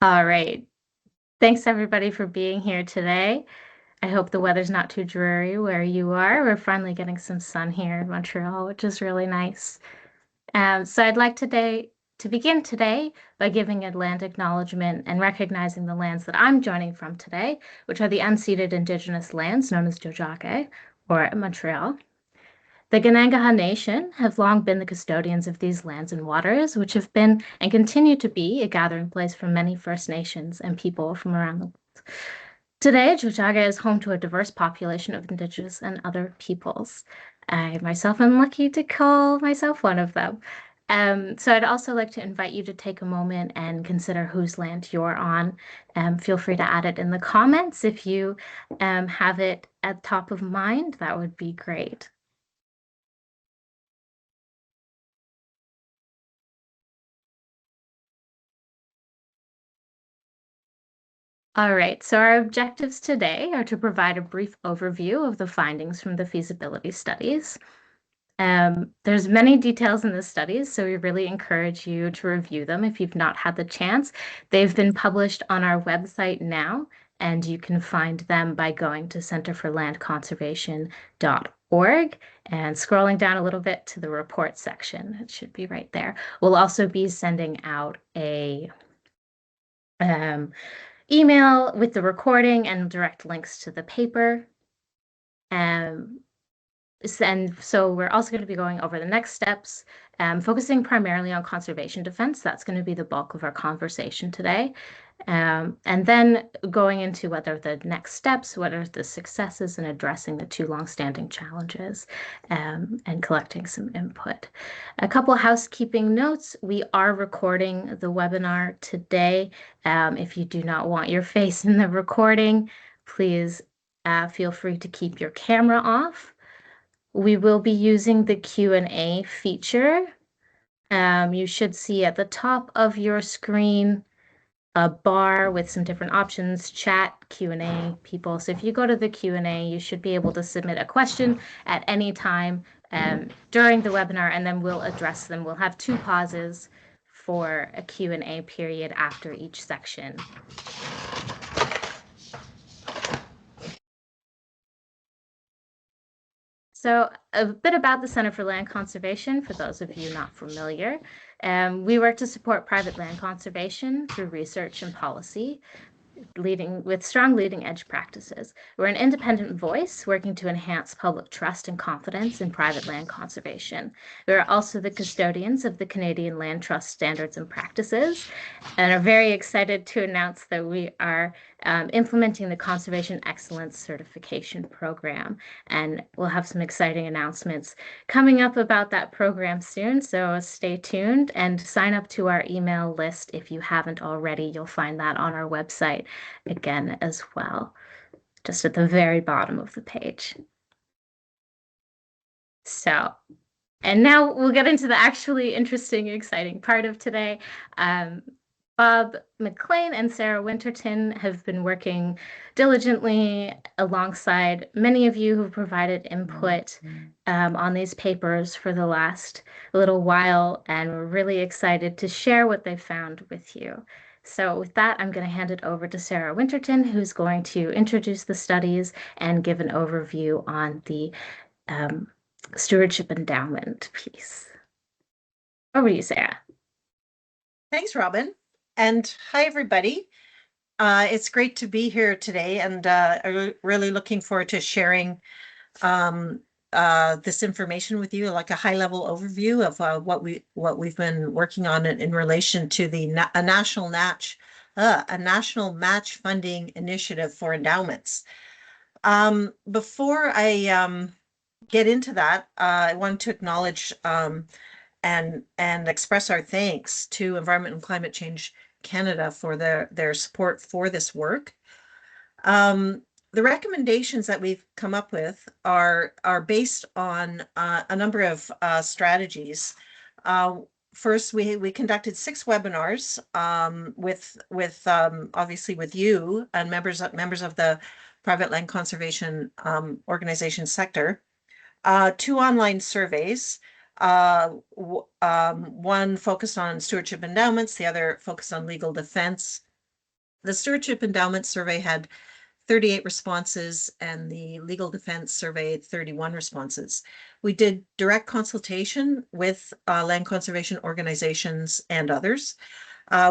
All right. Thanks everybody for being here today. I hope the weather's not too dreary where you are. We're finally getting some sun here in Montreal, which is really nice. So I'd like today to begin today by giving a land acknowledgement and recognizing the lands that I'm joining from today, which are the unceded Indigenous lands known as Tiohtià:ke, or Montreal. The Kanangaha Nation have long been the custodians of these lands and waters, which have been and continue to be a gathering place for many First Nations and people from around the world. Today, Tiohtià:ke is home to a diverse population of Indigenous and other peoples. I myself am lucky to call myself one of them. So I'd also like to invite you to take a moment and consider whose land you're on. Feel free to add it in the comments if you have it at top of mind. That would be great. All right, so our objectives today are to provide a brief overview of the findings from the feasibility studies. There's many details in the studies, so we really encourage you to review them if you've not had the chance. They've been published on our website now, and you can find them by going to centerforlandconservation.org and scrolling down a little bit to the report section. It should be right there. We'll also be sending out a um, email with the recording and direct links to the paper. Um, and so we're also going to be going over the next steps, focusing primarily on conservation defense. That's going to be the bulk of our conversation today. And then going into what are the next steps, what are the successes in addressing the two longstanding challenges, and collecting some input. A couple housekeeping notes. We are recording the webinar today. If you do not want your face in the recording, please feel free to keep your camera off. We will be using the Q&A feature. You should see at the top of your screen a bar with some different options, chat, Q&A, people. So if you go to the Q&A, you should be able to submit a question at any time during the webinar, and then we'll address them. We'll have two pauses for a Q&A period after each section. So a bit about the Center for Land Conservation, for those of you not familiar. We work to support private land conservation through research and policy, leading with strong leading edge practices. We're an independent voice working to enhance public trust and confidence in private land conservation. We are also the custodians of the Canadian Land Trust Standards and Practices, and are very excited to announce that we are implementing the Conservation Excellence Certification Program. And we'll have some exciting announcements coming up about that program soon. So stay tuned and sign up to our email list if you haven't already. You'll find that on our website again as well, just at the very bottom of the page. So, and now we'll get into the actually interesting, exciting part of today. Bob McLean and Sarah Winterton have been working diligently alongside many of you who've provided input on these papers for the last little while, and we're really excited to share what they found with you. So with that, I'm going to hand it over to Sarah Winterton, who's going to introduce the studies and give an overview on the stewardship endowment piece. Over to you, Sarah. Thanks, Robin. And hi, everybody. It's great to be here today, and I'm really looking forward to sharing this information with you, like a high-level overview of what we've been working on in relation to a national match funding initiative for endowments. Before I get into that, I want to acknowledge and express our thanks to Environment and Climate Change Canada for their support for this work. The recommendations that we've come up with are based on a number of strategies. First, we conducted 6 webinars with obviously with you and members of the private land conservation organization sector. 2 online surveys. One focused on stewardship endowments, the other focused on legal defense. the Stewardship Endowment Survey had 38 responses, and the Legal Defense Survey 31 responses. We did direct consultation with land conservation organizations and others.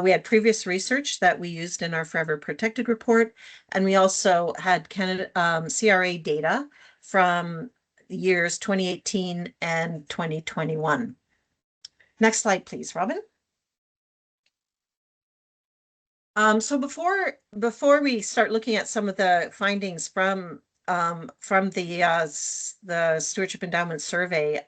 We had previous research that we used in our Forever Protected report, and we also had Canada CRA data from years 2018 and 2021. Next slide, please, Robin. So before we start looking at some of the findings from the Stewardship Endowment Survey,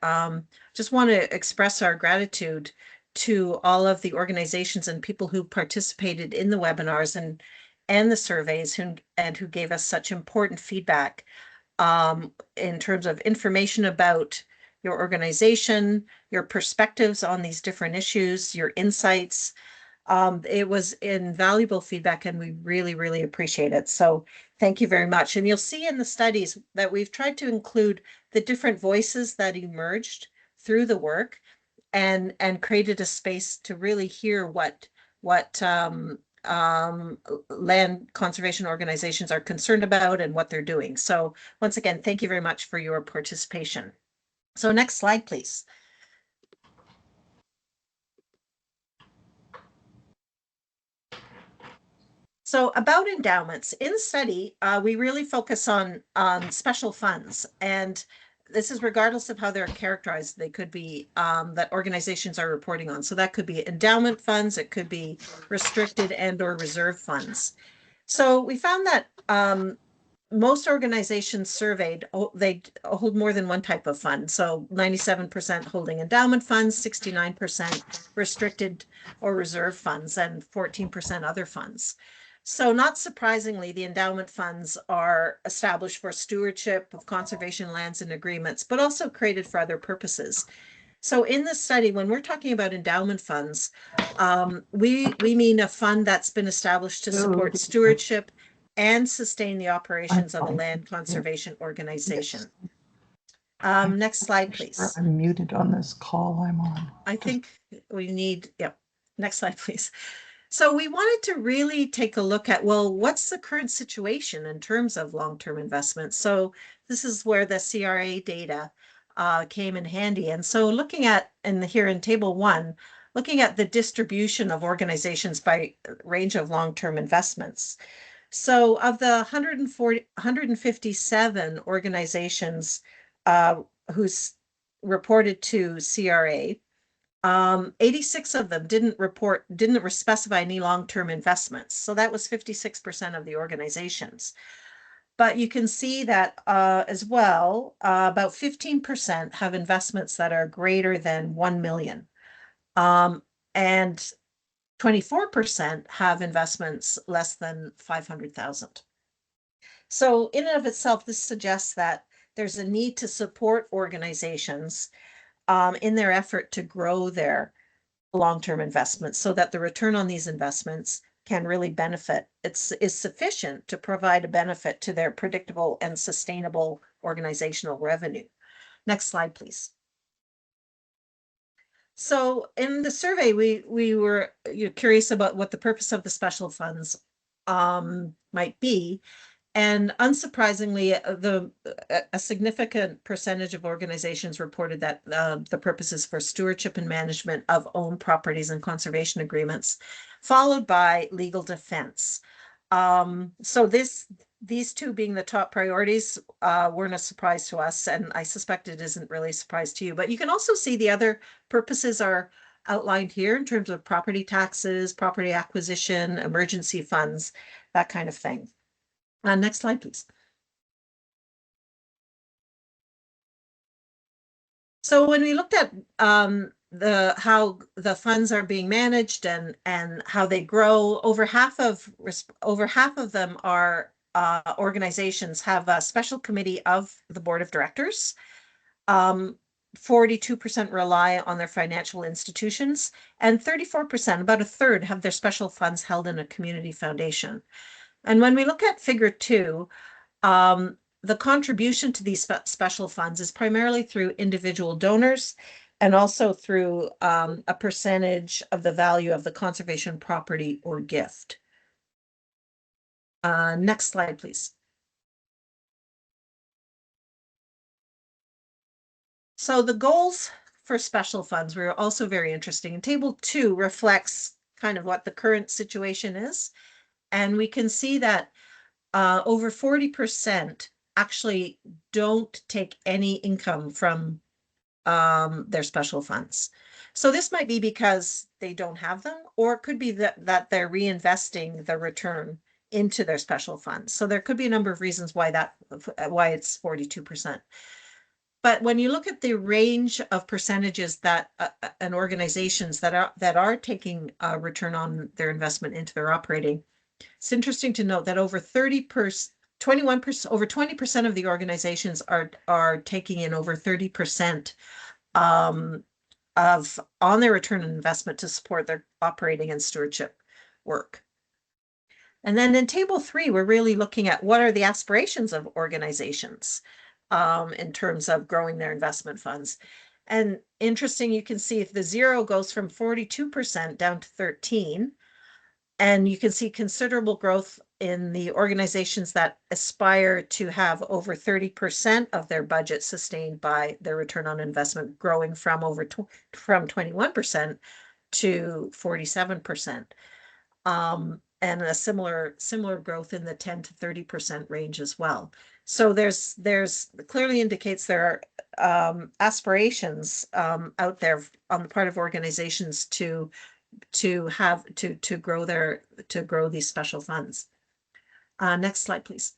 just want to express our gratitude to all of the organizations and people who participated in the webinars and the surveys who gave us such important feedback in terms of information about your organization, your perspectives on these different issues, your insights. It was invaluable feedback, and we really, really appreciate it. So thank you very much. And you'll see in the studies that we've tried to include the different voices that emerged through the work and created a space to really hear what land conservation organizations are concerned about and what they're doing. So once again, thank you very much for your participation. So next slide, please. So about endowments, in the study, we really focus on special funds, and this is regardless of how they're characterized. They could be that organizations are reporting on. So that could be endowment funds, it could be restricted and or reserve funds. So we found that most organizations surveyed, they hold more than one type of fund. So 97% holding endowment funds, 69% restricted or reserve funds, and 14% other funds. So not surprisingly, the endowment funds are established for stewardship of conservation lands and agreements, but also created for other purposes. So in this study, when we're talking about endowment funds, we mean a fund that's been established to support stewardship and sustain the operations of a land conservation organization. Next slide, please. I'm muted on this call I'm on. I think we need, yep. Next slide, please. So we wanted to really take a look at, well, what's the current situation in terms of long-term investments? So this is where the CRA data came in handy. And so looking at, here in table 1, looking at the distribution of organizations by range of long-term investments. So of the 157 organizations who's reported to CRA, 86 of them didn't specify any long-term investments. So that was 56% of the organizations. But you can see that as well, about 15% have investments that are greater than 1 million. And 24% have investments less than 500,000. So in and of itself, this suggests that there's a need to support organizations in their effort to grow their long-term investments so that the return on these investments can really benefit. Is sufficient to provide a benefit to their predictable and sustainable organizational revenue. Next slide, please. So in the survey, we were curious about what the purpose of the special funds might be. And unsurprisingly, a significant percentage of organizations reported that the purpose is for stewardship and management of owned properties and conservation agreements, followed by legal defense. So these two being the top priorities weren't a surprise to us, and I suspect it isn't really a surprise to you. But you can also see the other purposes are outlined here in terms of property taxes, property acquisition, emergency funds, that kind of thing. Next slide, please. So when we looked at how the funds are being managed and how they grow, over half of them are organizations have a special committee of the board of directors. 42% rely on their financial institutions, and 34%, about a third, have their special funds held in a community foundation. And when we look at figure 2, the contribution to these special funds is primarily through individual donors and also through a percentage of the value of the conservation property or gift. Next slide, please. So the goals for special funds were also very interesting. And table 2 reflects kind of what the current situation is. And we can see that over 40% actually don't take any income from their special funds. So this might be because they don't have them, or it could be that they're reinvesting the return into their special funds. So there could be a number of reasons why it's 42%. But when you look at the range of percentages that and organizations that are taking a return on their investment into their operating, it's interesting to note that over 30%, 21%, over 20% of the organizations are taking in over 30% of on their return on investment to support their operating and stewardship work. And then in table 3, we're really looking at what are the aspirations of organizations in terms of growing their investment funds. And interesting, you can see if the 0 goes from 42% down to 13, and you can see considerable growth in the organizations that aspire to have over 30% of their budget sustained by their return on investment, growing from from 21% to 47%. And a similar growth in the 10 to 30% range as well. So there's clearly indicates there are aspirations out there on the part of organizations to grow these special funds. Next slide, please.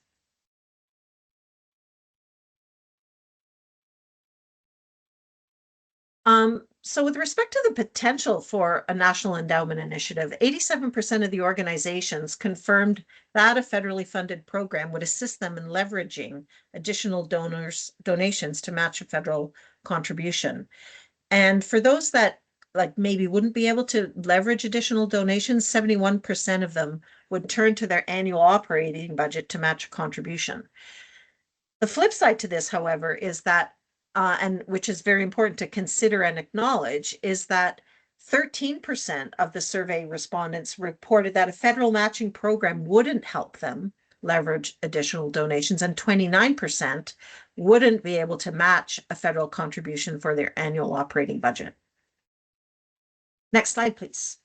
So with respect to the potential for a national endowment initiative, 87% of the organizations confirmed that a federally funded program would assist them in leveraging additional donations to match a federal contribution. And for those that like maybe wouldn't be able to leverage additional donations, 71% of them would turn to their annual operating budget to match a contribution. The flip side to this, however, is that and which is very important to consider and acknowledge, is that 13% of the survey respondents reported that a federal matching program wouldn't help them leverage additional donations, and 29% wouldn't be able to match a federal contribution for their annual operating budget. Next slide, please.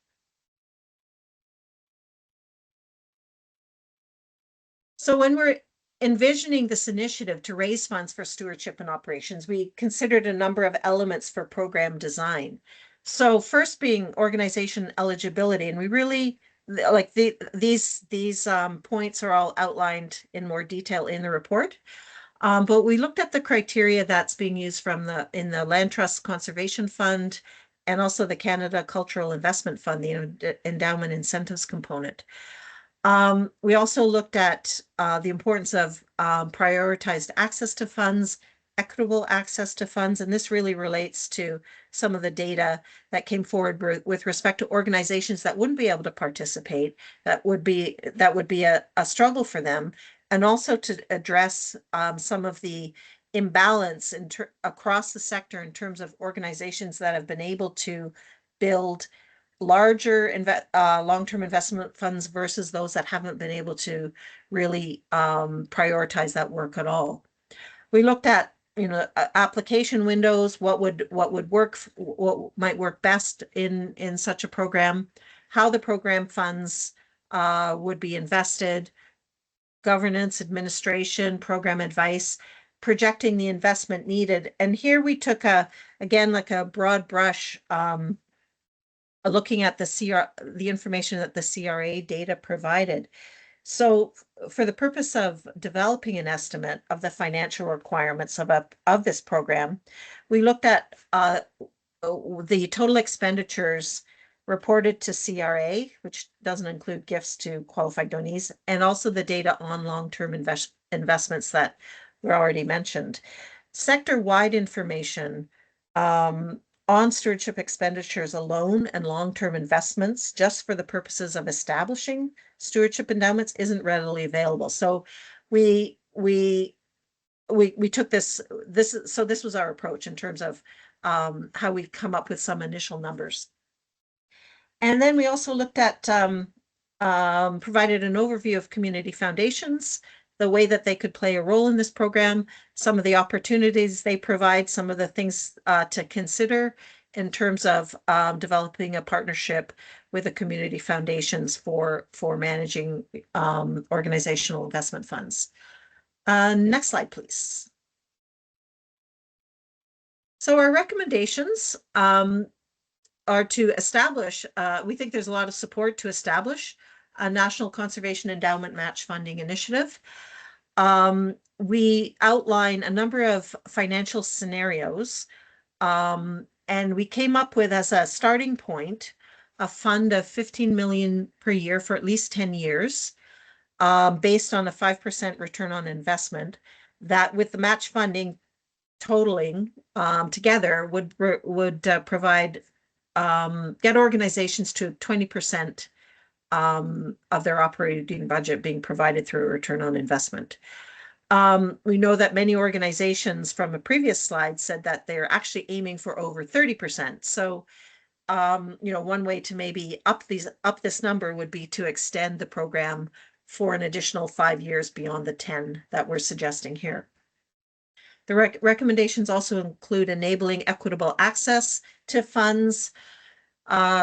So when we're envisioning this initiative to raise funds for stewardship and operations, we considered a number of elements for program design. So first being organization eligibility, and we really like these points are all outlined in more detail in the report. But we looked at the criteria that's being used in the Land Trust Conservation Fund and also the Canada Cultural Investment Fund, the endowment incentives component. We also looked at the importance of prioritized access to funds, equitable access to funds, and this really relates to some of the data that came forward with respect to organizations that wouldn't be able to participate, that would be a struggle for them, and also to address some of the imbalance across the sector in terms of organizations that have been able to build larger long-term investment funds versus those that haven't been able to really prioritize that work at all. We looked at application windows, what might work best in such a program, how the program funds would be invested, governance, administration, program advice, projecting the investment needed. And here we took again like a broad brush looking at the information that the CRA data provided. So for the purpose of developing an estimate of the financial requirements of this program, we looked at the total expenditures reported to CRA, which doesn't include gifts to qualified donees, and also the data on long-term investments that were already mentioned. Sector-wide information on stewardship expenditures alone and long-term investments just for the purposes of establishing stewardship endowments isn't readily available. So we took this was our approach in terms of how we've come up with some initial numbers. And then we also looked at provided an overview of community foundations, the way that they could play a role in this program, some of the opportunities they provide, some of the things to consider in terms of developing a partnership with the community foundations for managing organizational investment funds. Next slide, please. So our recommendations are to establish, we think there's a lot of support to establish a National Conservation Endowment Match Funding Initiative. We outline a number of financial scenarios, and we came up with, as a starting point, a fund of 15 million per year for at least 10 years, based on a 5% return on investment, that with the match funding totaling together would provide get organizations to 20% of their operating budget being provided through a return on investment. We know that many organizations from a previous slide said that they're actually aiming for over 30%. So, one way to maybe up this number would be to extend the program for an additional 5 years beyond the 10 that we're suggesting here. The recommendations also include enabling equitable access to funds.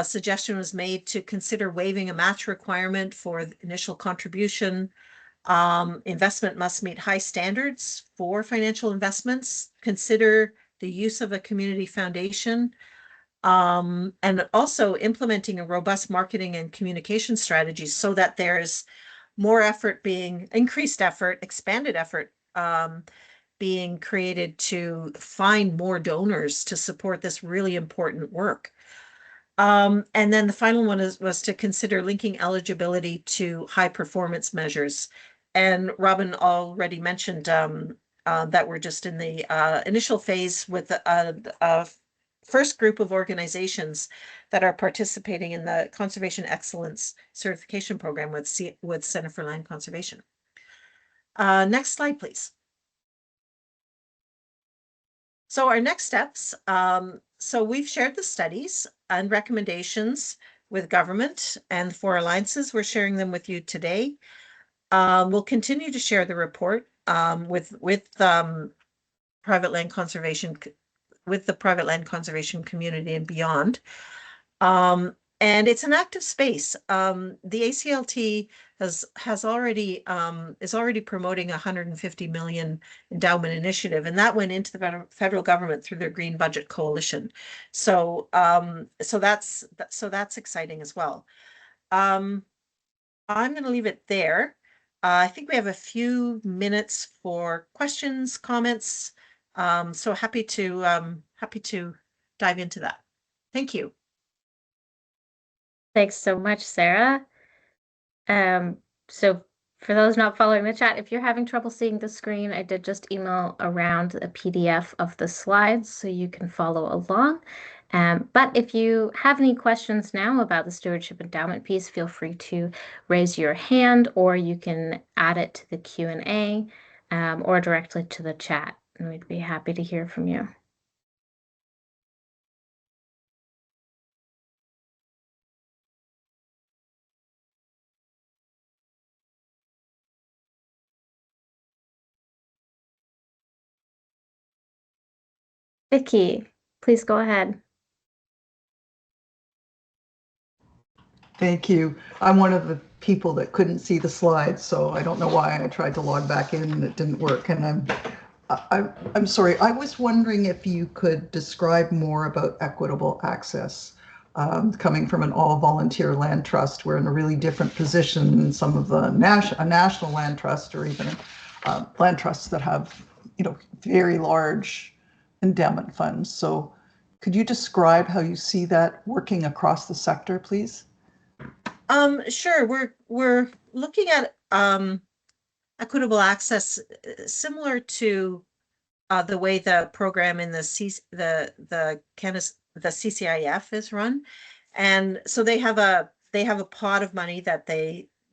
Suggestion was made to consider waiving a match requirement for the initial contribution. Investment must meet high standards for financial investments. Consider the use of a community foundation, and also implementing a robust marketing and communication strategies so that there's more effort increased effort, expanded effort, being created to find more donors to support this really important work. And then the final one was to consider linking eligibility to high performance measures. And Robin already mentioned that we're just in the initial phase with the first group of organizations that are participating in the Conservation Excellence Certification Program with Center for Land Conservation. Next slide, please. So our next steps, so we've shared the studies and recommendations with government and 4 alliances. We're sharing them with you today. We'll continue to share the report with private land conservation, with the private land conservation community and beyond. And it's an active space. The ACLT is already promoting a 150 million endowment initiative, and that went into the federal government through their Green Budget Coalition. So that's exciting as well. I'm going to leave it there. I think we have a few minutes for questions, comments. So happy to dive into that. Thank you. Thanks so much, Sarah. So for those not following the chat, if you're having trouble seeing the screen, I did just email around a PDF of the slides so you can follow along. But if you have any questions now about the stewardship endowment piece, feel free to raise your hand, or you can add it to the Q&A, or directly to the chat, and we'd be happy to hear from you. Vicky, please go ahead. Thank you. I'm one of the people that couldn't see the slides, so I don't know why I tried to log back in and it didn't work. And I'm sorry. I was wondering if you could describe more about equitable access. Coming from an all-volunteer land trust, we're in a really different position than some of the national land trust, or even land trusts that have, very large endowment funds. So could you describe how you see that working across the sector, please? Sure. We're looking at equitable access similar to the way the program in the CCIF is run, and so they have a pot of money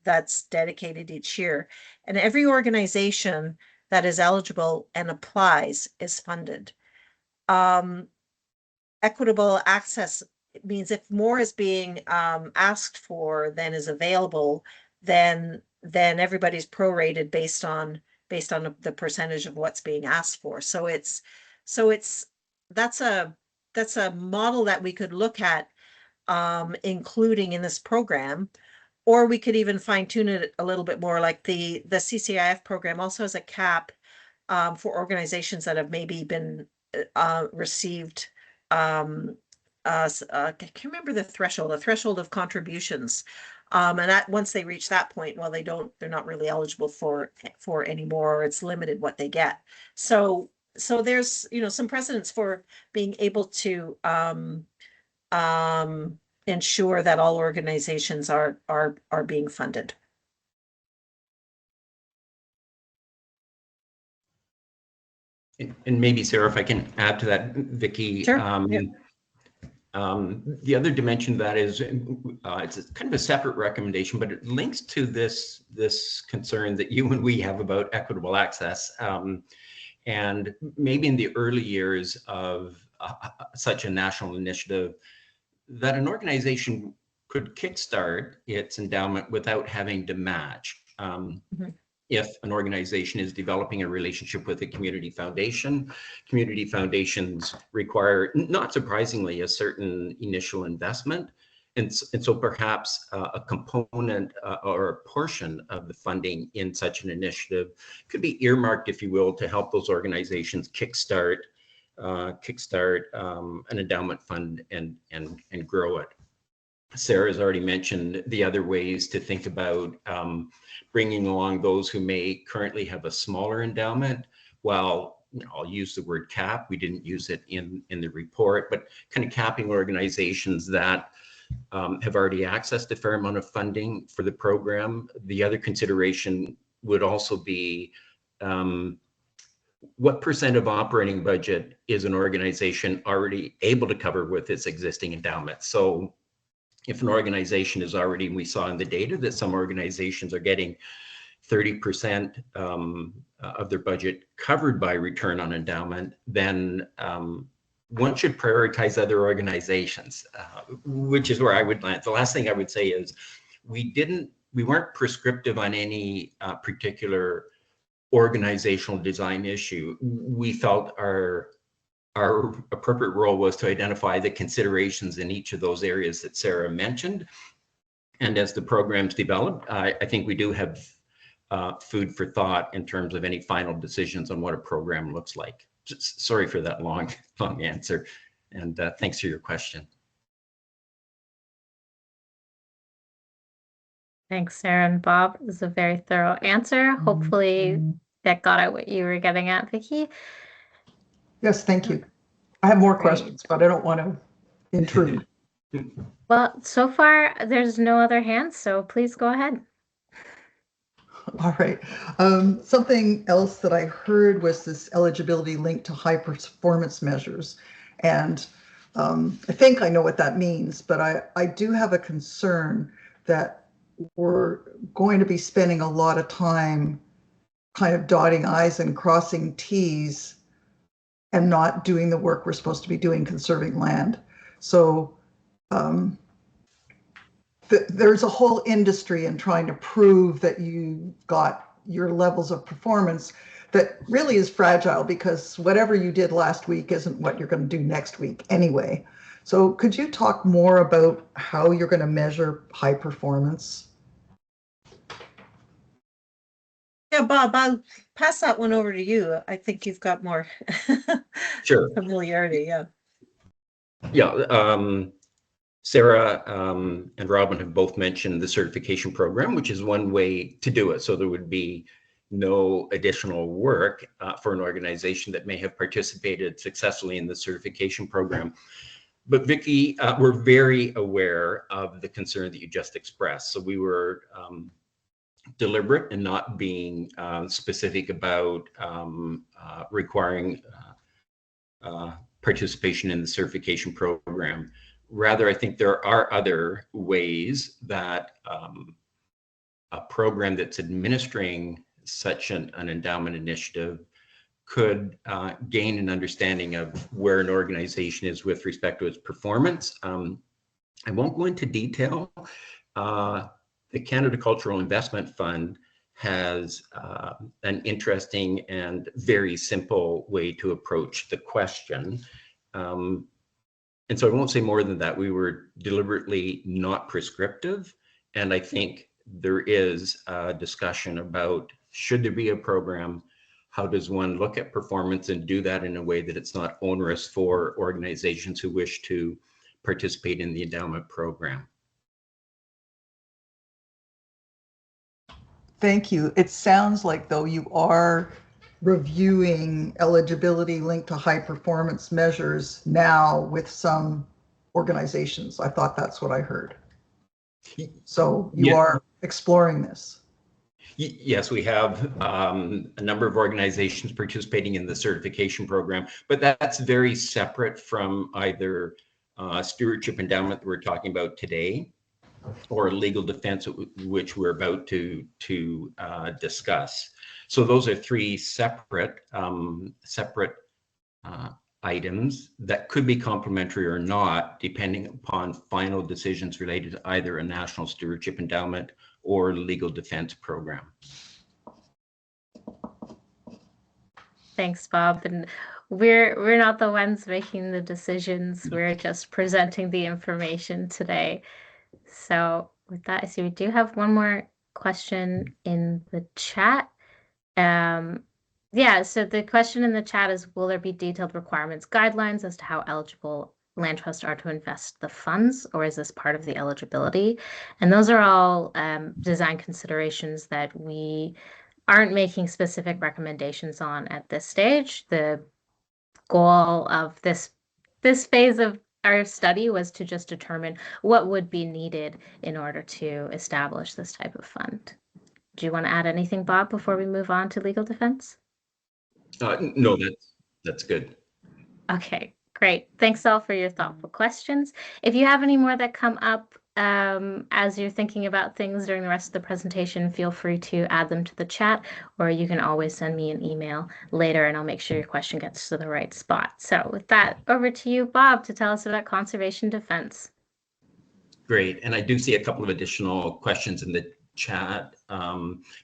that's dedicated each year, and every organization that is eligible and applies is funded. Equitable access means if more is being asked for than is available, then everybody's prorated based on the percentage of what's being asked for. So it's that's a model that we could look at including in this program, or we could even fine tune it a little bit more. Like the CCIF program also has a cap for organizations that have maybe been received I can't remember the threshold of contributions. And that once they reach that point, well, they're not really eligible for anymore, or it's limited what they get. So there's, some precedents for being able to ensure that all organizations are being funded. And maybe, Sarah, if I can add to that, Vicki. Sure. Yeah. The other dimension of that is it's kind of a separate recommendation, but it links to this concern that you and we have about equitable access. And maybe in the early years of such a national initiative, that an organization could kickstart its endowment without having to match. If an organization is developing a relationship with a community foundation, community foundations require, not surprisingly, a certain initial investment. And so perhaps a component or a portion of the funding in such an initiative could be earmarked, if you will, to help those organizations kickstart an endowment fund and grow it. Sarah has already mentioned the other ways to think about bringing along those who may currently have a smaller endowment. Well, I'll use the word cap. We didn't use it in the report, but kind of capping organizations that have already accessed a fair amount of funding for the program. The other consideration would also be what percent of operating budget is an organization already able to cover with its existing endowment? So if an organization is already, we saw in the data that some organizations are getting 30% of their budget covered by return on endowment, then one should prioritize other organizations, which is where I would land. The last thing I would say is we weren't prescriptive on any particular organizational design issue. We felt our appropriate role was to identify the considerations in each of those areas that Sarah mentioned. And as the programs develop, I think we do have food for thought in terms of any final decisions on what a program looks like. Sorry for that long answer. And thanks for your question. Thanks, Sarah and Bob. This is a very thorough answer. Hopefully that got at what you were getting at, Vicki. Yes, thank you. I have more questions, but I don't want to intrude. Well, so far there's no other hands, so please go ahead. All right. Something else that I heard was this eligibility linked to high performance measures. And I think I know what that means, but I do have a concern that we're going to be spending a lot of time kind of dotting I's and crossing T's and not doing the work we're supposed to be doing, conserving land. So there's a whole industry in trying to prove that you've got your levels of performance that really is fragile, because whatever you did last week isn't what you're going to do next week anyway. So could you talk more about how you're going to measure high performance? Yeah, Bob, I'll pass that one over to you. I think you've got more Sure. familiarity. Yeah. Yeah. Sarah and Robin have both mentioned the certification program, which is one way to do it. So there would be no additional work for an organization that may have participated successfully in the certification program. But Vicki, we're very aware of the concern that you just expressed. So we were deliberate in not being specific about requiring participation in the certification program. Rather, I think there are other ways that a program that's administering such an endowment initiative could gain an understanding of where an organization is with respect to its performance. I won't go into detail. The Canada Cultural Investment Fund has an interesting and very simple way to approach the question. And so I won't say more than that. We were deliberately not prescriptive. And I think there is a discussion about, should there be a program? How does one look at performance and do that in a way that it's not onerous for organizations who wish to participate in the endowment program? Thank you. It sounds like, though, you are reviewing eligibility linked to high performance measures now with some organizations. I thought that's what I heard. So you are exploring this. Yes, we have a number of organizations participating in the certification program, but that's very separate from either stewardship endowment that we're talking about today, or legal defense, which we're about to discuss. So those are three separate items that could be complementary or not, depending upon final decisions related to either a national stewardship endowment or legal defense program. Thanks, Bob. And we're not the ones making the decisions. We're just presenting the information today. So with that, I see we do have one more question in the chat. Yeah, so the question in the chat is, will there be detailed requirements, guidelines as to how eligible land trusts are to invest the funds, or is this part of the eligibility? And those are all design considerations that we aren't making specific recommendations on at this stage. The goal of this phase of our study was to just determine what would be needed in order to establish this type of fund. Do you want to add anything, Bob, before we move on to legal defense? No, that's good. Okay, great. Thanks all for your thoughtful questions. If you have any more that come up as you're thinking about things during the rest of the presentation, feel free to add them to the chat, or you can always send me an email later and I'll make sure your question gets to the right spot. So with that, over to you, Bob, to tell us about conservation defense. Great. And I do see a couple of additional questions in the chat.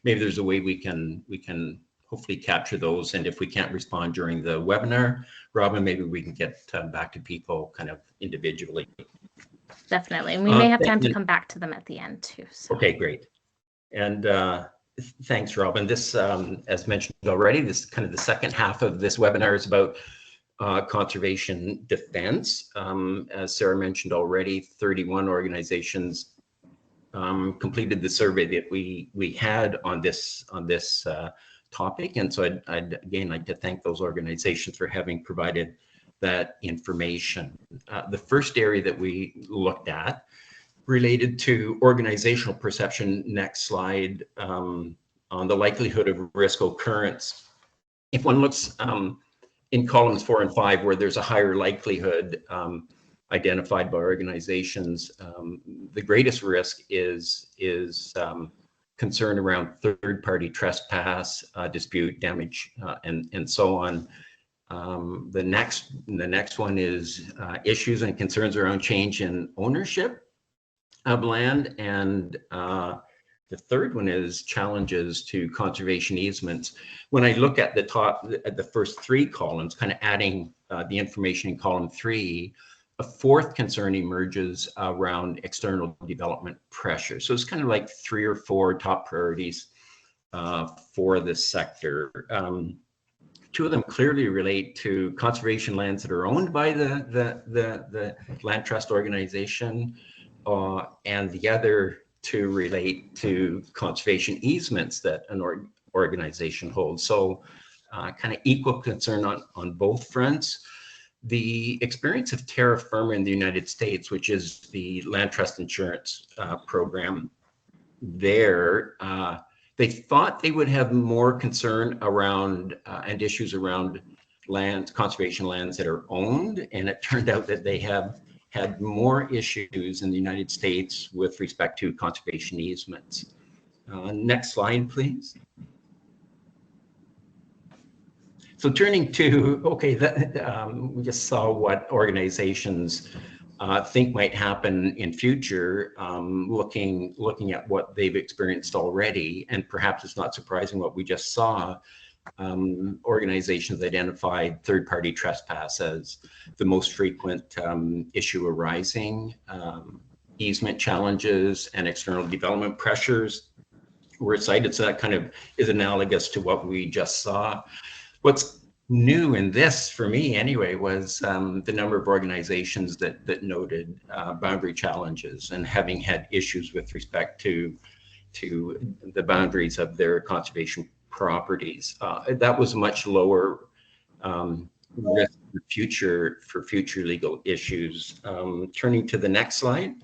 Maybe there's a way we can hopefully capture those. And if we can't respond during the webinar, Robin, maybe we can get back to people kind of individually. Definitely. And we may have time to come back to them at the end too. So. Okay, great. And thanks, Robin. This, as mentioned already, this kind of the second half of this webinar is about conservation defense. As Sarah mentioned already, 31 organizations completed the survey that we had on this topic. And so I'd again like to thank those organizations for having provided that information. The first area that we looked at related to organizational perception. Next slide, on the likelihood of risk occurrence. If one looks in columns 4 and 5, where there's a higher likelihood identified by organizations, the greatest risk is concern around third-party trespass, dispute, damage, and so on. The next one is issues and concerns around change in ownership of land, and the third one is challenges to conservation easements. When I look at the first three columns, kind of adding the information in column 3, a fourth concern emerges around external development pressure. So it's kind of like 3 or 4 top priorities for this sector. 2 of them clearly relate to conservation lands that are owned by the land trust organization, and the other 2 relate to conservation easements that an organization holds. So kind of equal concern on both fronts. The experience of terra firma in the United States, which is the land trust insurance program there, they thought they would have more concern around and issues around lands, conservation lands that are owned. And it turned out that they have had more issues in the United States with respect to conservation easements. Next slide, please. So turning to, okay, we just saw what organizations think might happen in future, looking at what they've experienced already, and perhaps it's not surprising what we just saw. Organizations identified third-party trespass as the most frequent issue arising. Easement challenges and external development pressures were cited, so that kind of is analogous to what we just saw. What's new in this, for me anyway, was the number of organizations that noted boundary challenges and having had issues with respect to the boundaries of their conservation properties. That was much lower risk for future legal issues. Turning to the next slide.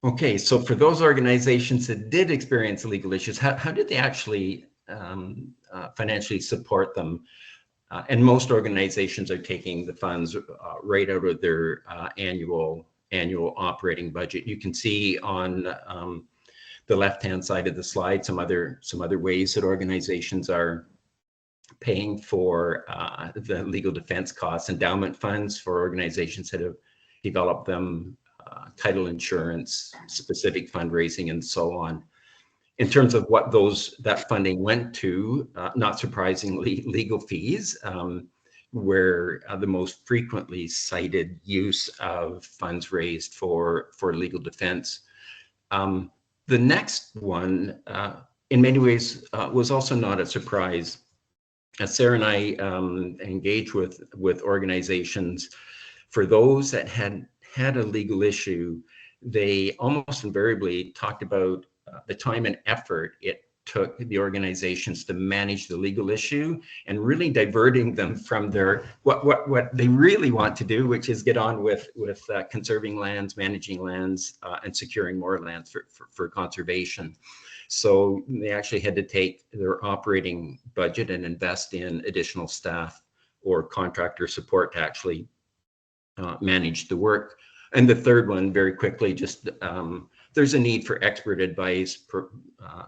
Okay, so for those organizations that did experience legal issues, how did they actually financially support them? And most organizations are taking the funds right out of their annual operating budget. You can see on the left-hand side of the slide some other ways that organizations are paying for the legal defense costs. Endowment funds for organizations that have developed them, title insurance, specific fundraising, and so on. In terms of what that funding went to, not surprisingly, legal fees were the most frequently cited use of funds raised for legal defense. The next one, in many ways, was also not a surprise. Sarah and I engaged with organizations. For those that had a legal issue, they almost invariably talked about the time and effort it took the organizations to manage the legal issue and really diverting them from their what they really want to do, which is get on with conserving lands, managing lands, and securing more lands for conservation. So they actually had to take their operating budget and invest in additional staff or contractor support to actually manage the work. And the third one, very quickly, just there's a need for expert advice.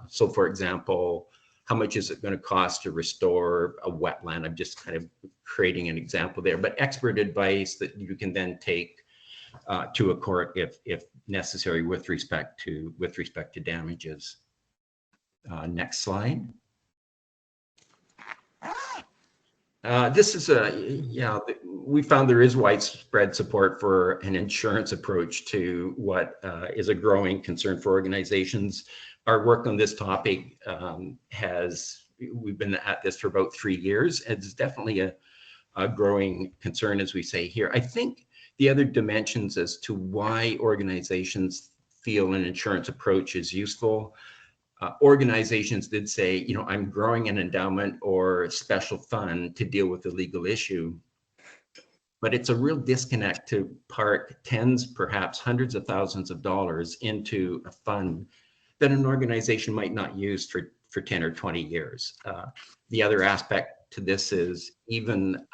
So for example, how much is it going to cost to restore a wetland? I'm just kind of creating an example there, but expert advice that you can then take to a court if necessary with respect to damages. Next slide. This is we found there is widespread support for an insurance approach to what is a growing concern for organizations. Our work on this topic we've been at this for about 3 years. It's definitely a growing concern, as we say here. I think the other dimensions as to why organizations feel an insurance approach is useful. Organizations did say, I'm growing an endowment or special fund to deal with the legal issue. But it's a real disconnect to park tens, perhaps hundreds of thousands of dollars into a fund that an organization might not use for 10 or 20 years. The other aspect to this is even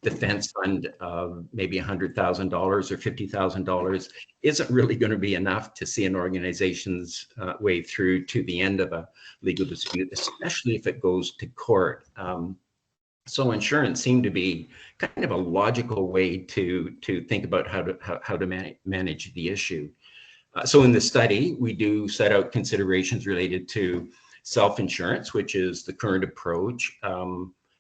defense fund of maybe $100,000 or $50,000 isn't really going to be enough to see an organization's way through to the end of a legal dispute, especially if it goes to court. So insurance seemed to be kind of a logical way to think about how to manage the issue. So in the study, we do set out considerations related to self-insurance, which is the current approach.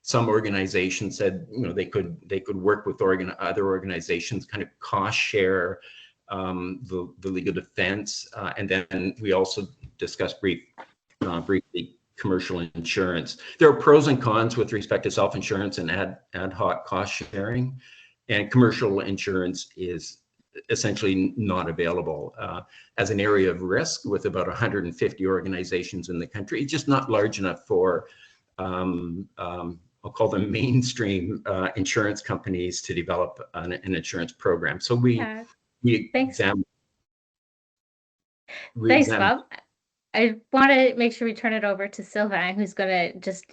Some organizations said, they could work with other organizations, kind of cost share the legal defense, and then we also discussed briefly commercial insurance. There are pros and cons with respect to self-insurance and ad hoc cost sharing, and commercial insurance is essentially not available as an area of risk with about 150 organizations in the country. It's just not large enough for I'll call them mainstream insurance companies to develop an insurance program. So we examine. Thanks, Bob. I want to make sure we turn it over to Sylvain, who's going to just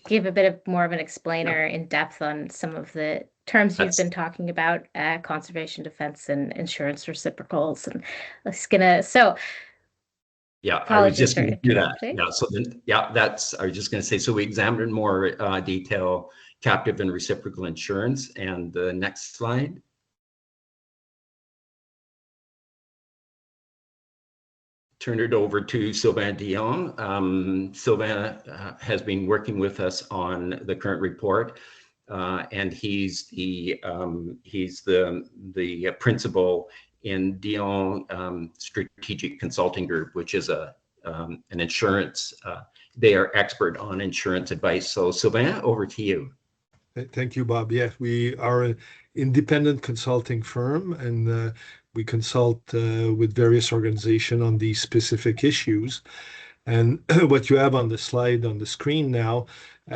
give a bit of more of an explainer in depth on some of the terms you've been talking about, conservation defense and insurance reciprocals. And Yeah, I was Apologies just for going to do that. interrupting. Yeah, so then, yeah, I was just going to say, so we examined in more detail captive and reciprocal insurance. And the next slide. Turn it over to Sylvain Dion. Sylvain has been working with us on the current report, and he's the principal in Dion Strategic Consulting Group, which is an insurance. They are expert on insurance advice. So Sylvain, over to you. Thank you, Bob. Yes, we are an independent consulting firm, and we consult with various organizations on these specific issues. And what you have on the slide on the screen now,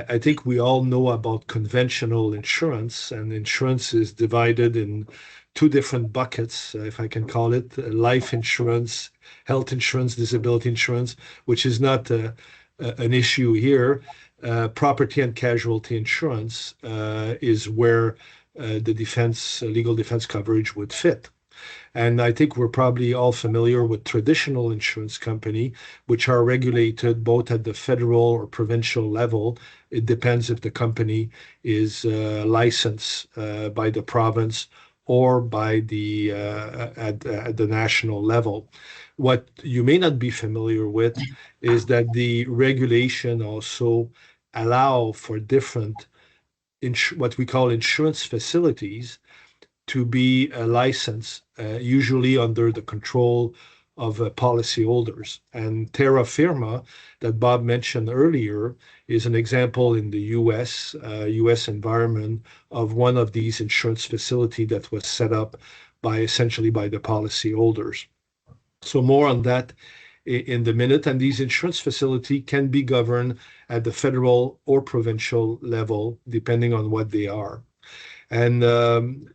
I think we all know about conventional insurance, and insurance is divided in two different buckets, if I can call it, life insurance, health insurance, disability insurance, which is not an issue here. Property and casualty insurance is where the legal defense coverage would fit. And I think we're probably all familiar with traditional insurance company, which are regulated both at the federal or provincial level. It depends if the company is licensed by the province or by at the national level. What you may not be familiar with is that the regulation also allow for different what we call insurance facilities to be licensed, usually under the control of policyholders. And Terra Firma, that Bob mentioned earlier, is an example in the U.S. environment of one of these insurance facilities that was set up essentially by the policyholders. So more on that in the minute. And these insurance facility can be governed at the federal or provincial level, depending on what they are. And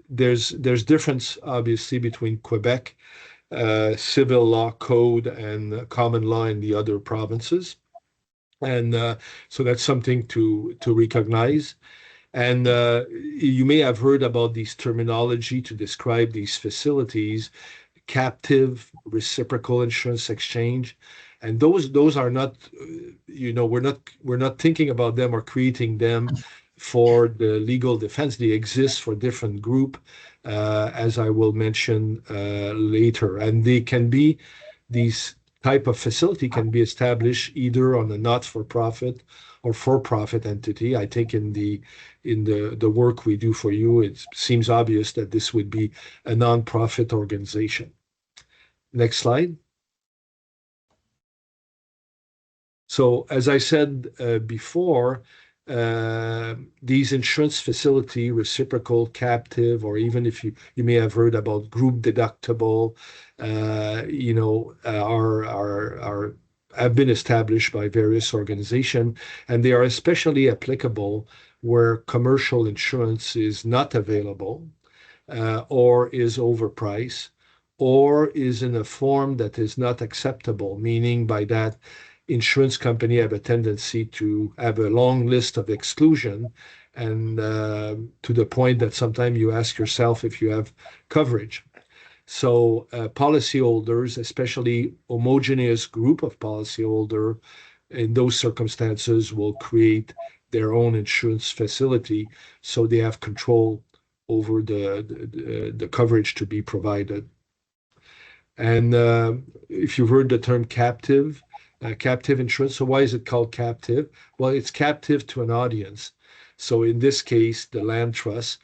there's difference, obviously, between Quebec civil law code and common law in the other provinces. And so that's something to recognize. And you may have heard about these terminology to describe these facilities: captive, reciprocal insurance exchange. And those are not, we're not thinking about them or creating them for the legal defense. They exist for different group, as I will mention later. And these type of facility can be established either on a not-for-profit or for-profit entity. I think in the work we do for you, it seems obvious that this would be a non-profit organization. Next slide. So as I said before, these insurance facility, reciprocal, captive, or even if you may have heard about group deductible, have been established by various organizations, and they are especially applicable where commercial insurance is not available, or is overpriced, or is in a form that is not acceptable, meaning by that insurance company have a tendency to have a long list of exclusion, and to the point that sometimes you ask yourself if you have coverage. So policyholders, especially homogeneous group of policyholder, in those circumstances will create their own insurance facility, so they have control over the coverage to be provided. And if you've heard the term captive insurance, so why is it called captive? Well, it's captive to an audience. So in this case, the land trusts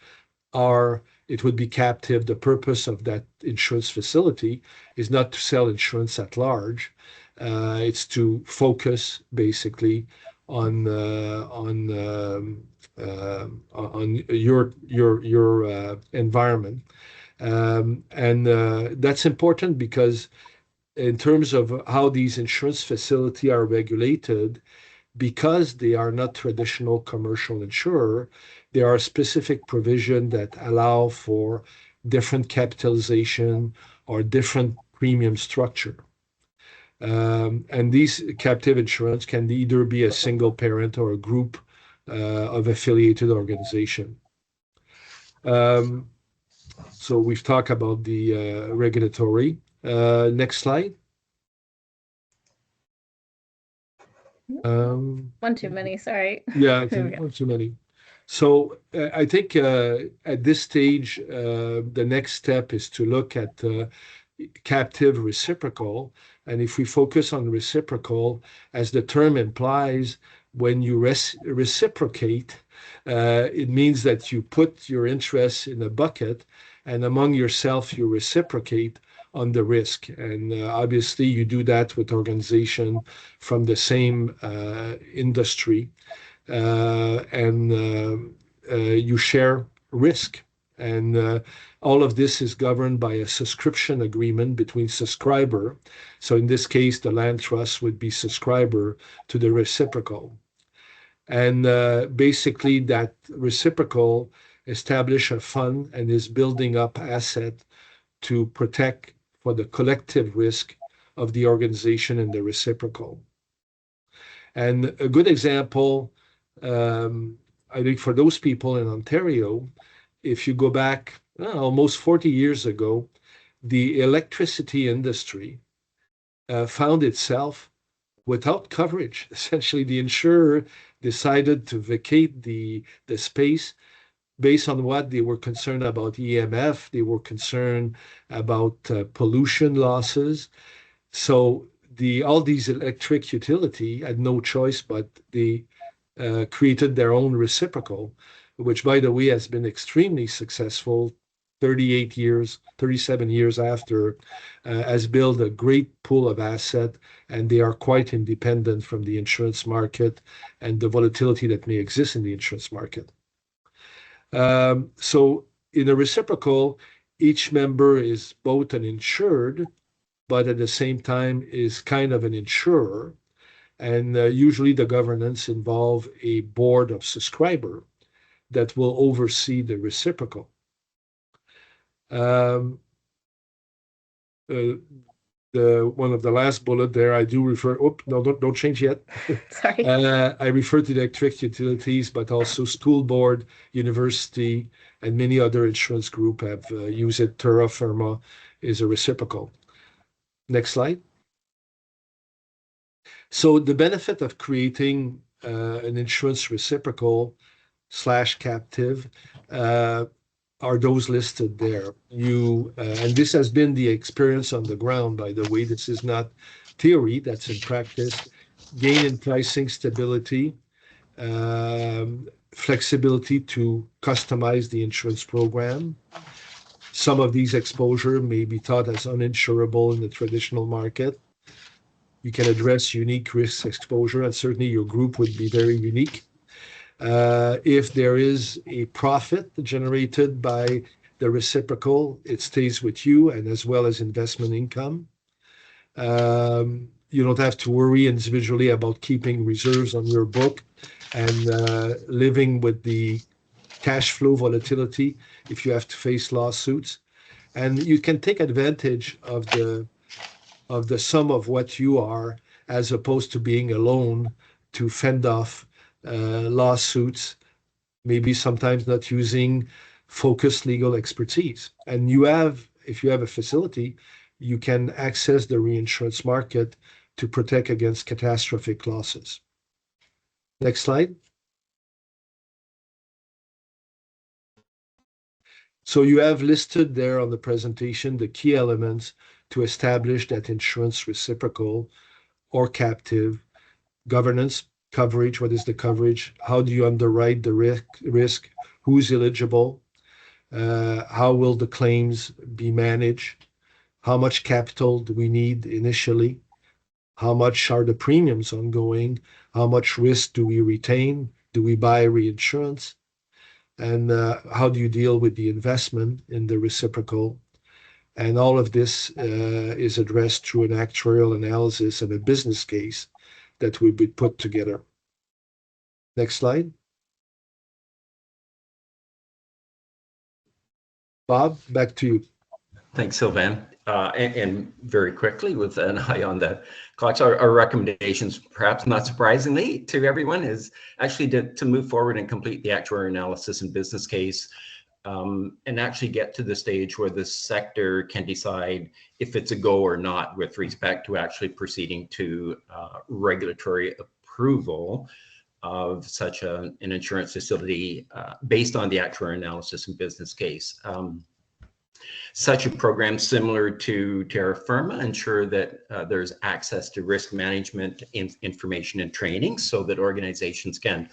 it would be captive. The purpose of that insurance facility is not to sell insurance at large. It's to focus basically on your environment. And that's important because in terms of how these insurance facilities are regulated, because they are not traditional commercial insurer, there are specific provisions that allow for different capitalization or different premium structure. And these captive insurance can either be a single parent or a group of affiliated organization. So we've talked about the regulatory. Next slide. One too many, sorry. Yeah, I There we think go. one too many. So I think at this stage, the next step is to look at captive reciprocal. And if we focus on reciprocal, as the term implies, when you reciprocate, it means that you put your interests in a bucket and among yourself, you reciprocate on the risk. And obviously, you do that with organization from the same industry and you share risk. And all of this is governed by a subscription agreement between subscriber. So in this case, the land trust would be subscriber to the reciprocal. And basically, that reciprocal establish a fund and is building up asset to protect for the collective risk of the organization and the reciprocal. And a good example, I think for those people in Ontario, if you go back almost 40 years ago, the electricity industry found itself without coverage. Essentially, the insurer decided to vacate the space based on what they were concerned about EMF, they were concerned about pollution losses. So all these electric utility had no choice, but they created their own reciprocal, which, by the way, has been extremely successful. 38 years, 37 years after, has built a great pool of asset, and they are quite independent from the insurance market and the volatility that may exist in the insurance market. So in a reciprocal, each member is both an insured, but at the same time is kind of an insurer. And usually the governance involve a board of subscriber that will oversee the reciprocal. Um, one of the last bullet there, I do refer. Oh no, don't change yet. Sorry. I refer to the electric utilities, but also school board, university, and many other insurance group have used it. Terra Firma is a reciprocal. Next slide. So the benefit of creating an insurance reciprocal / captive are those listed there. And this has been the experience on the ground, by the way. This is not theory, that's in practice. Gain in pricing stability, flexibility to customize the insurance program. Some of these exposure may be thought as uninsurable in the traditional market. You can address unique risk exposure, and certainly your group would be very unique. If there is a profit generated by the reciprocal, it stays with you, and as well as investment income. You don't have to worry individually about keeping reserves on your book and living with the cash flow volatility if you have to face lawsuits. And you can take advantage of the sum of what you are, as opposed to being alone to fend off lawsuits, maybe sometimes not using focused legal expertise. And if you have a facility, you can access the reinsurance market to protect against catastrophic losses. Next slide. So you have listed there on the presentation the key elements to establish that insurance reciprocal or captive: governance, coverage, what is the coverage, how do you underwrite the risk, who's eligible, how will the claims be managed, how much capital do we need initially, how much are the premiums ongoing, how much risk do we retain, do we buy reinsurance, and how do you deal with the investment in the reciprocal. And all of this is addressed through an actuarial analysis and a business case that will be put together. Next slide. Bob, back to you. Thanks, Sylvain. And very quickly, with an eye on the clocks, our recommendations, perhaps not surprisingly to everyone, is actually to move forward and complete the actuarial analysis and business case, and actually get to the stage where the sector can decide if it's a go or not with respect to actually proceeding to regulatory approval of such an insurance facility based on the actuarial analysis and business case. Such a program similar to terra firma ensure that there's access to risk management information and training so that organizations can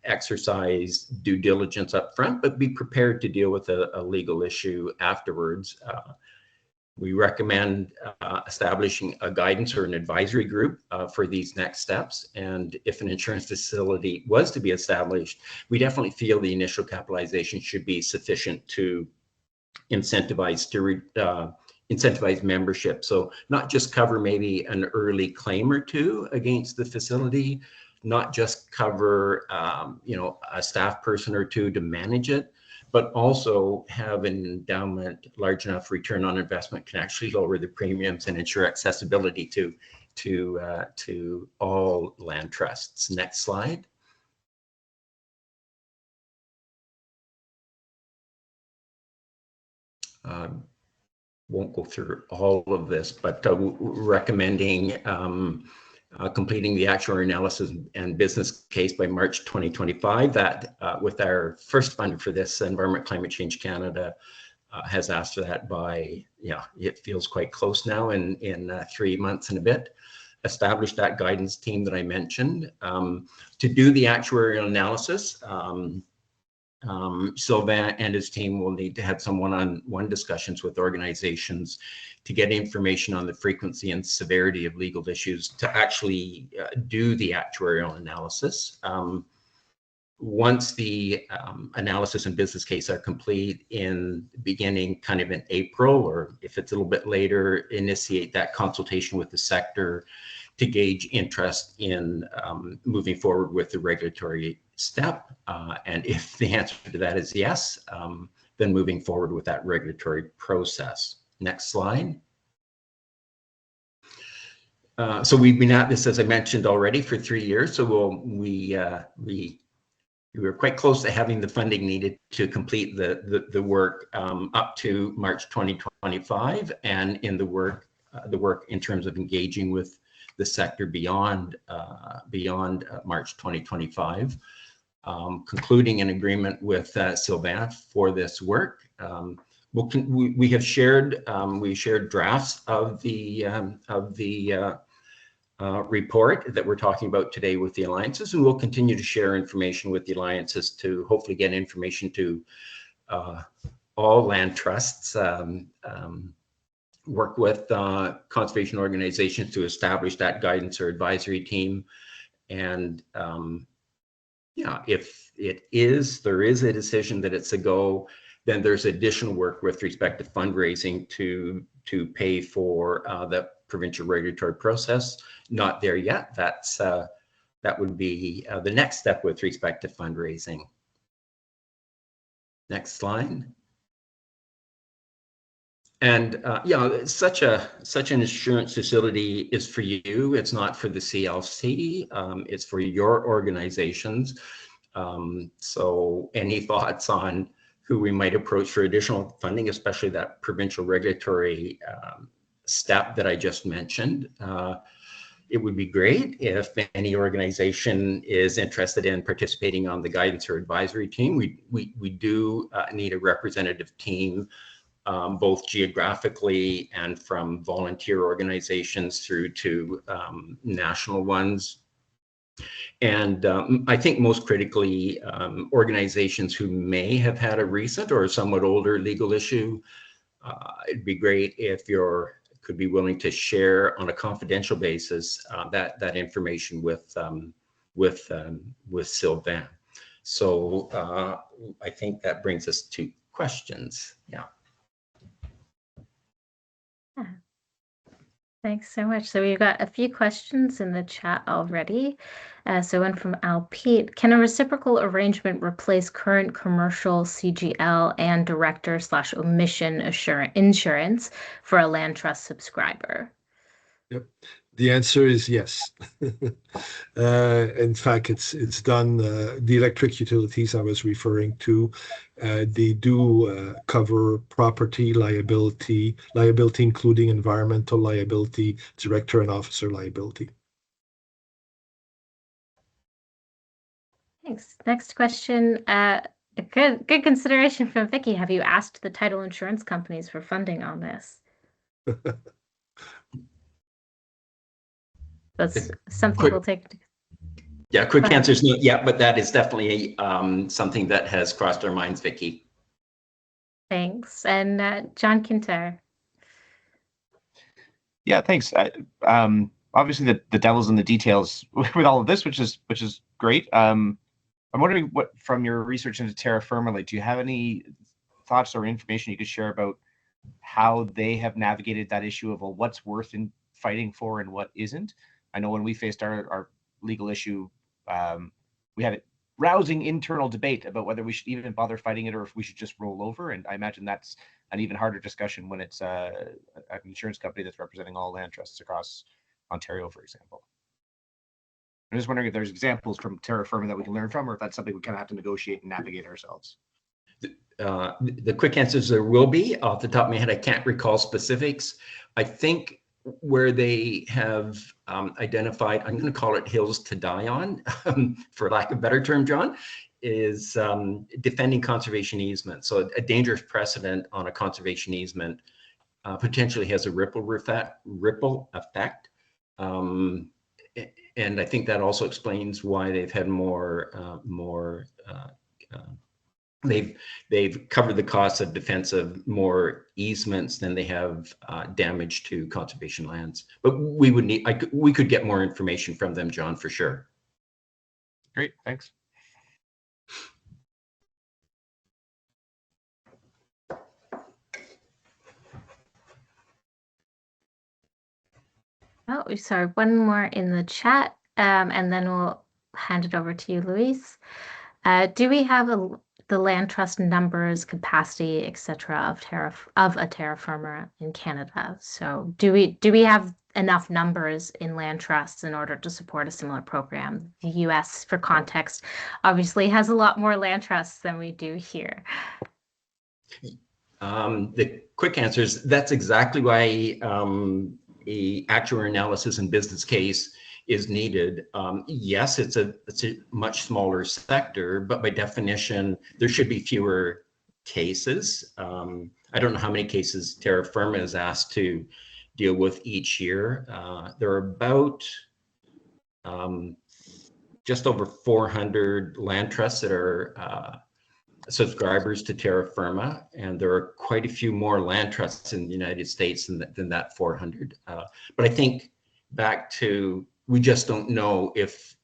exercise due diligence up front, but be prepared to deal with a legal issue afterwards. We recommend establishing a guidance or an advisory group for these next steps. And if an insurance facility was to be established, we definitely feel the initial capitalization should be sufficient to incentivize membership. So not just cover maybe an early claim or two against the facility, not just cover a staff person or two to manage it, but also have an endowment large enough return on investment can actually lower the premiums and ensure accessibility to all land trusts. Next slide. Won't go through all of this, but recommending completing the actuarial analysis and business case by March 2025. That with our first funder for this, Environment Climate Change Canada has asked for that by, it feels quite close now in 3 months and a bit. Establish that guidance team that I mentioned. To do the actuarial analysis, Sylvain and his team will need to have some one-on-one discussions with organizations to get information on the frequency and severity of legal issues to actually do the actuarial analysis. Once the analysis and business case are complete beginning kind of in April, or if it's a little bit later, initiate that consultation with the sector to gauge interest in moving forward with the regulatory step. And if the answer to that is yes, then moving forward with that regulatory process. Next slide. So we've been at this, as I mentioned already, for 3 years. So we were quite close to having the funding needed to complete the work up to March 2025, and in the work in terms of engaging with the sector beyond March 2025. Concluding an agreement with Sylvain for this work. We have shared drafts of the report that we're talking about today with the alliances, and we'll continue to share information with the alliances to hopefully get information to all land trusts, work with conservation organizations to establish that guidance or advisory team. And if there is a decision that it's a go, then there's additional work with respect to fundraising to pay for the provincial regulatory process. Not there yet. That would be the next step with respect to fundraising. Next slide. And such an insurance facility is for you. It's not for the CLC. It's for your organizations. So any thoughts on who we might approach for additional funding, especially that provincial regulatory step that I just mentioned? It would be great if any organization is interested in participating on the guidance or advisory team. We do need a representative team, both geographically and from volunteer organizations through to national ones. And I think most critically, organizations who may have had a recent or somewhat older legal issue, it'd be great if you could be willing to share on a confidential basis that information with Sylvain. So I think that brings us to questions. Yeah. Thanks so much. So we've got a few questions in the chat already. So one from Al Pete. Can a reciprocal arrangement replace current commercial CGL and director/omission insurance for a land trust subscriber? Yep. The answer is yes. In fact, it's done. The electric utilities I was referring to, they do cover property liability, including environmental liability, director and officer liability. Thanks. Next question. A good consideration from Vicky. Have you asked the title insurance companies for funding on this? That's something Quick- we'll take. Yeah, quick Go ahead. answer is no. Yeah, but that is definitely something that has crossed our minds, Vicky. Thanks. And John Kinter. Yeah, thanks. Obviously, the devil's in the details with all of this, which is great. I'm wondering what, from your research into terra firma, like, do you have any thoughts or information you could share about how they have navigated that issue of, well, what's worth in fighting for and what isn't? I know when we faced our legal issue, we had a rousing internal debate about whether we should even bother fighting it or if we should just roll over. And I imagine that's an even harder discussion when it's an insurance company that's representing all land trusts across Ontario, for example. I'm just wondering if there's examples from terra firma that we can learn from, or if that's something we kind of have to negotiate and navigate ourselves. The quick answer is there will be. Off the top of my head, I can't recall specifics. I think where they have identified, I'm going to call it hills to die on, for lack of a better term, John, is defending conservation easement. So a dangerous precedent on a conservation easement potentially has a ripple effect. And I think that also explains why they've had they've covered the costs of defense of more easements than they have damage to conservation lands. But we would need, we could get more information from them, John, for sure. Great, thanks. Oh, we saw one more in the chat, and then we'll hand it over to you, Louise. Do we have the land trust numbers, capacity, etc. of a terra firma in Canada? So do we have enough numbers in land trusts in order to support a similar program? The US, for context, obviously has a lot more land trusts than we do here. The quick answer is that's exactly why a actuarial analysis and business case is needed. Yes, it's a much smaller sector, but by definition, there should be fewer cases. I don't know how many cases terra firma is asked to deal with each year. There are about just over 400 land trusts that are subscribers to terra firma, and there are quite a few more land trusts in the United States than that 400. But I think back to, we just don't know if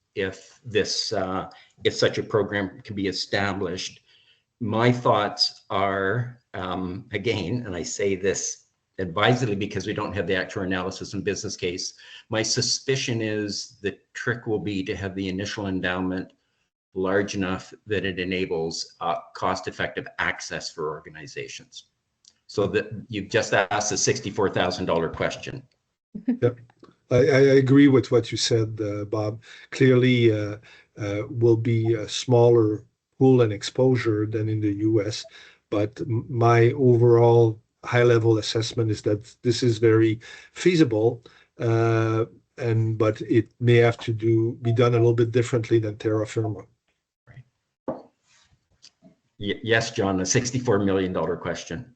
such a program can be established. My thoughts are, again, and I say this advisedly because we don't have the actual analysis and business case, my suspicion is the trick will be to have the initial endowment large enough that it enables cost-effective access for organizations. So that you've just asked a $64,000 question. Yep. I agree with what you said, Bob. Clearly, will be a smaller pool and exposure than in the US, but my overall high-level assessment is that this is very feasible, but it may have to be done a little bit differently than terra firma. Yes, John, a $64 million question.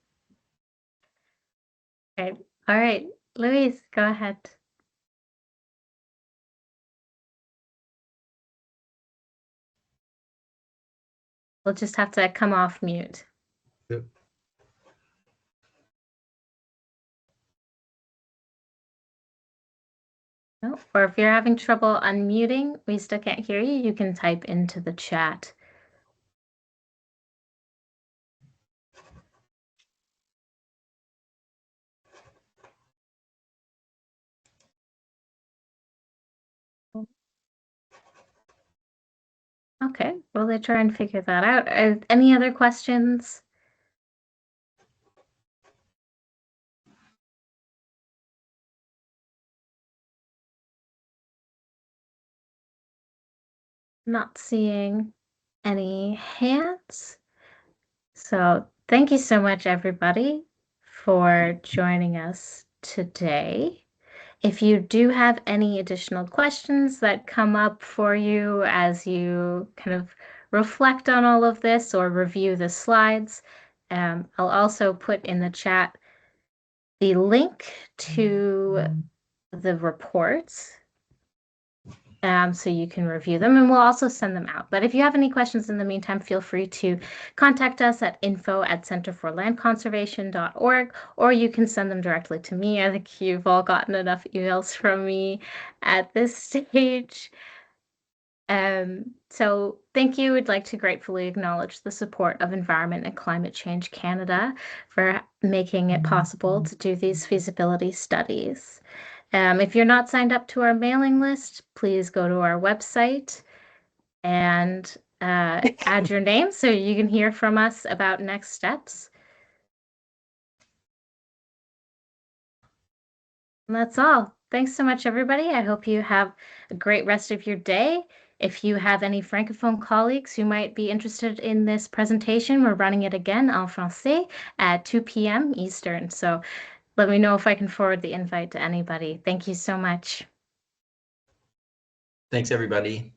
Okay. All right. Louise, go ahead. We'll just have to come off mute. Yep. No, or if you're having trouble unmuting, we still can't hear you, you can type into the chat. Okay, well, they try and figure that out. Any other questions? Not seeing any hands. So thank you so much, everybody, for joining us today. If you do have any additional questions that come up for you as you kind of reflect on all of this or review the slides, I'll also put in the chat the link to the reports, so you can review them, and we'll also send them out. But if you have any questions in the meantime, feel free to contact us at info@centerforlandconservation.org, or you can send them directly to me. I think you've all gotten enough emails from me at this stage. So thank you. I'd like to gratefully acknowledge the support of Environment and Climate Change Canada for making it possible to do these feasibility studies. If you're not signed up to our mailing list, please go to our website and add your name so you can hear from us about next steps. And that's all. Thanks so much, everybody. I hope you have a great rest of your day. If you have any Francophone colleagues who might be interested in this presentation, we're running it again en français at 2 p.m. Eastern. So let me know if I can forward the invite to anybody. Thank you so much. Thanks, everybody.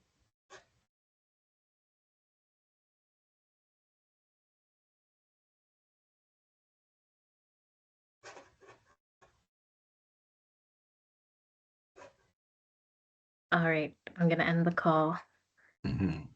All right, I'm going to end the call. Mhm.